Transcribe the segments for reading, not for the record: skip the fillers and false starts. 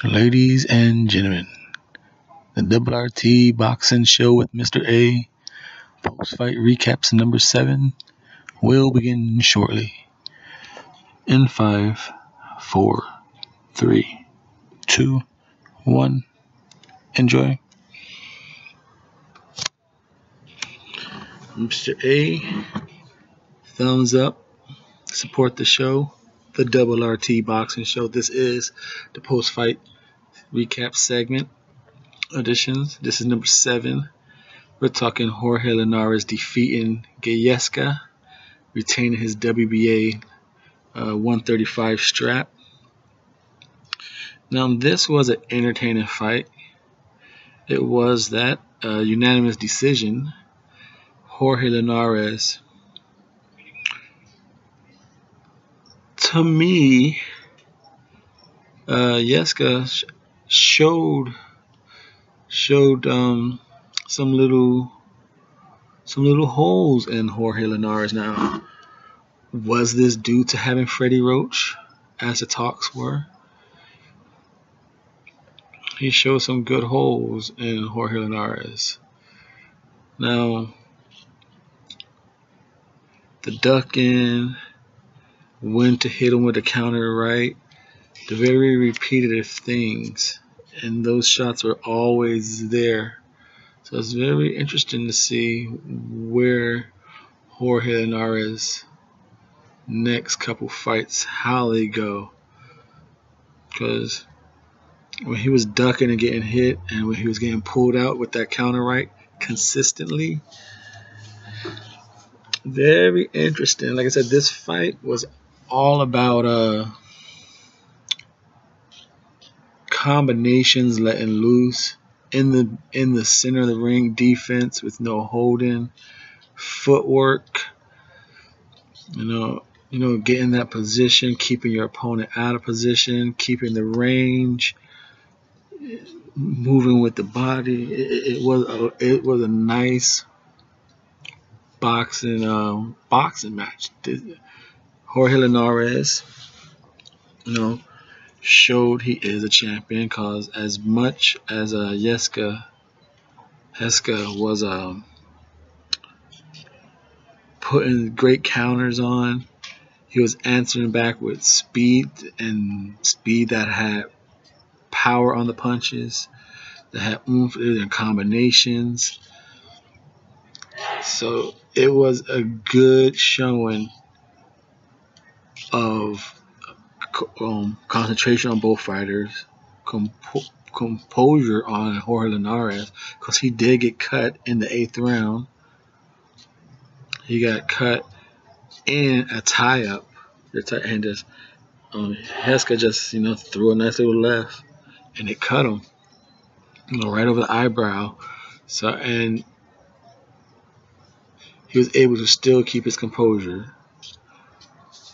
Ladies and gentlemen, the RRT Boxing Show with Mr. A, post-fight recaps number 7, will begin shortly. In 5, 4, 3, 2, 1, enjoy. Mr. A, thumbs up, support the show, the RRT Boxing Show. This is the post-fight recap segment editions. This is number 7. We're talking Jorge Linares defeating Gesta, retaining his WBA 135 strap. Now this was an entertaining fight. It was that unanimous decision. Jorge Linares, to me, Gesta showed some little holes in Jorge Linares. Now, was this due to having Freddie Roach, as the talks were? He showed some good holes in Jorge Linares. Now, the ducking, when to hit him with the counter right, the very repetitive things, and those shots were always there. So it's very interesting to see where Jorge Linares' next couple fights, how they go. Because when he was ducking and getting hit, and when he was getting pulled out with that counter right consistently, very interesting. Like I said, this fight was all about combinations, letting loose in the center of the ring, defense with no holding, footwork, getting that position, keeping your opponent out of position, keeping the range, moving with the body. It was a nice boxing match. Jorge Linares, showed he is a champion, because as much as Gesta was putting great counters on, he was answering back with speed that had power on the punches, that had oomph in combinations. So it was a good showing of concentration on both fighters, composure on Jorge Linares, because he did get cut in the 8th round. He got cut in a tie-up, and just Gesta just threw a nice little left, and it cut him, right over the eyebrow. So, and he was able to still keep his composure,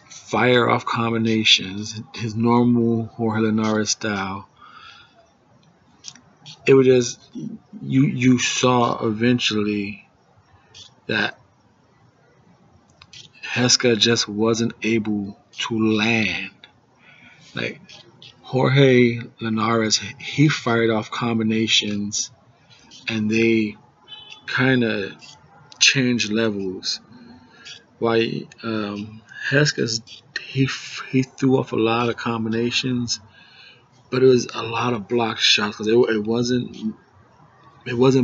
fire off combinations, his normal Jorge Linares style. It was just, you saw eventually that Gesta just wasn't able to land. Like Jorge Linares, he fired off combinations, and they kind of changed levels. While Gesta, he threw off a lot of combinations, but it was a lot of blocked shots, because it wasn't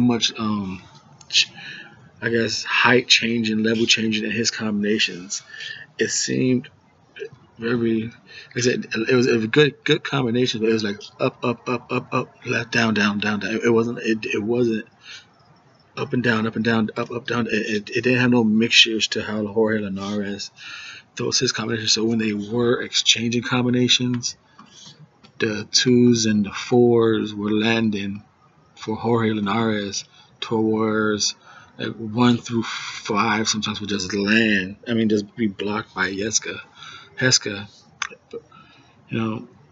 much I guess height changing, level changing in his combinations. It seemed very, like I said, it was a good combination, but it was like up, left, down, down, down, down. It wasn't up and down, up, down. It didn't have no mixtures to how Jorge Linares throws his combinations. So when they were exchanging combinations, the 2s and the 4s were landing for Jorge Linares, towards like 1 through 5 sometimes would just land. Just be blocked by Gesta.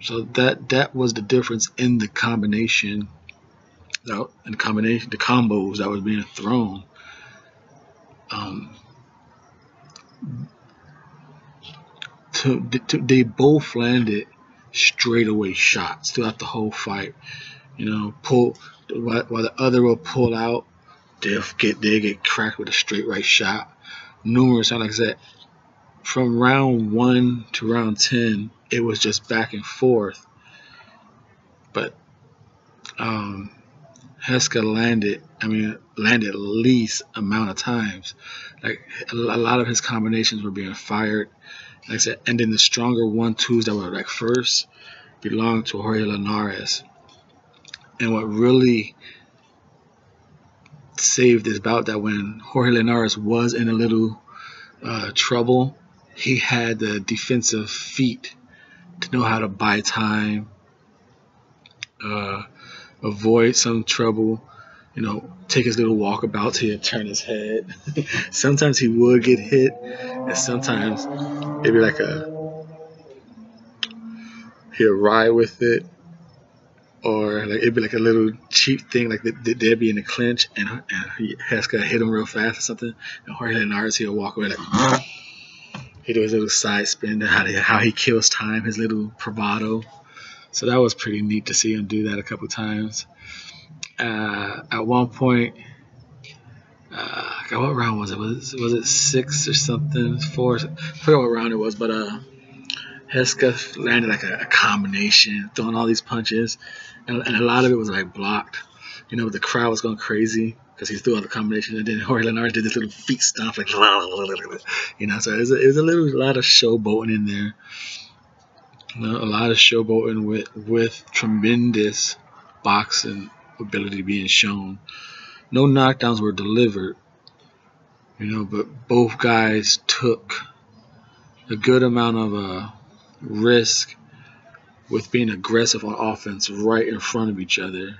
So that was the difference in the combination. The combos that was being thrown. They both landed straightaway shots throughout the whole fight. You know, pull while the other will pull out, they get cracked with a straight right shot. Numerous times, like I said, from round 1 to round 10, it was just back and forth. But Gesta landed least amount of times. Like a lot of his combinations were being fired. Like I said, and then the stronger 1-2s that were like first belonged to Jorge Linares. And what really saved this bout, that when Jorge Linares was in a little trouble, he had the defensive feet to know how to buy time, avoid some trouble, you know, take his little walkabout till he'd turn his head. Sometimes he would get hit, and sometimes it'd be like he'd ride with it, or like it'd be like a little cheap thing, like they'd be in a clinch and Gesta hit him real fast or something, and Jorge Linares, he'll walk away like he do his little side spin, how he kills time, his little bravado. So that was pretty neat to see him do that a couple times. At one point, what round was it? Was it 6 or something? 4? I forgot what round it was, but Gesta landed like a combination, throwing all these punches, and a lot of it was like blocked. You know, the crowd was going crazy because he threw out the combination, and then Jorge Linares did this little feet stomp, like, you know. So it was a lot of showboating in there. You know, a lot of showboating with tremendous boxing ability being shown. No knockdowns were delivered, you know, but both guys took a good amount of risk with being aggressive on offense right in front of each other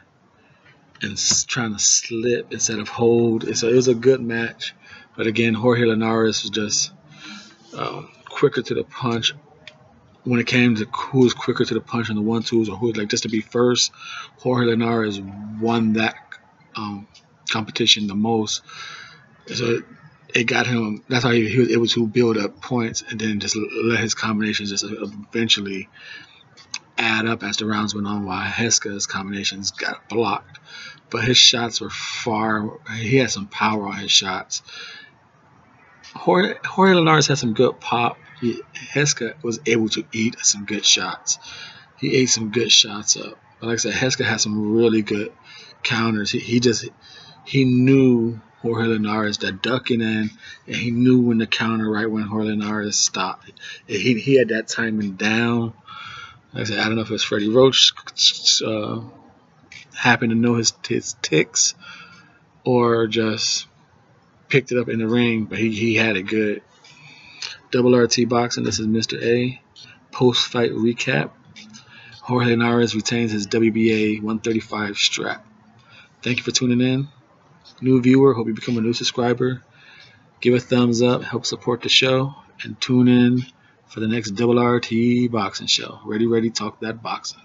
and trying to slip instead of hold. So it was a good match, but again, Jorge Linares was just quicker to the punch. When it came to who was quicker to the punch on the 1-2s, or who was like just to be first, Jorge Linares won that competition the most. So it got him. That's how he was able to build up points, and then just let his combinations just eventually add up as the rounds went on, while Gesta's combinations got blocked. But his shots were he had some power on his shots. Jorge Linares had some good pop. Gesta was able to eat some good shots. He ate some good shots up. But like I said, Gesta had some really good counters. He knew Jorge Linares that ducking in, and he knew when to counter right when Jorge Linares stopped. He had that timing down. Like I said, I don't know if it was Freddie Roach happened to know his ticks, or just picked it up in the ring, but he had it good. Double RT Boxing, this is Mr.A. Post-fight recap. Jorge Linares retains his WBA 135 strap. Thank you for tuning in. New viewer, hope you become a new subscriber. Give a thumbs up, help support the show, and tune in for the next Double RT Boxing show. Ready, talk that boxing.